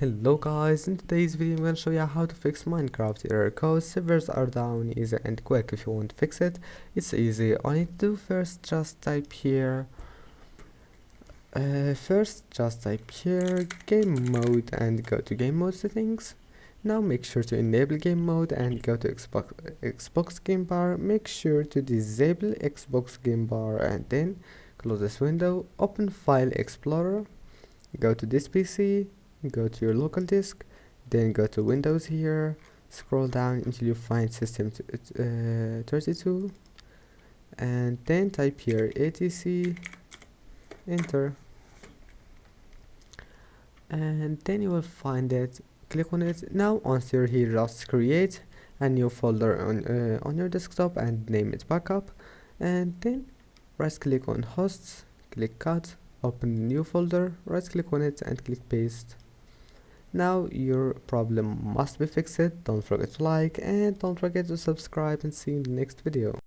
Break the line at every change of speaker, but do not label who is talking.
Hello guys, in today's video I'm going to show you how to fix Minecraft error code. Servers are down, easy and quick. If you want to fix it, it's easy. All you need to do first just type here game mode and go to game mode settings. Now make sure to enable game mode and go to Xbox game bar. Make sure to disable Xbox game bar and then close this window. Open File Explorer, go to this PC, go to your local disk, then go to Windows here, scroll down until you find system 32 and then type here etc, enter, and then you will find it. Click on it. Now once you're here, just create a new folder on your desktop and name it backup, and then right click on hosts, click cut, open a new folder, right click on it and click paste. Now your problem must be fixed. Don't forget to like and don't forget to subscribe, and see you in the next video.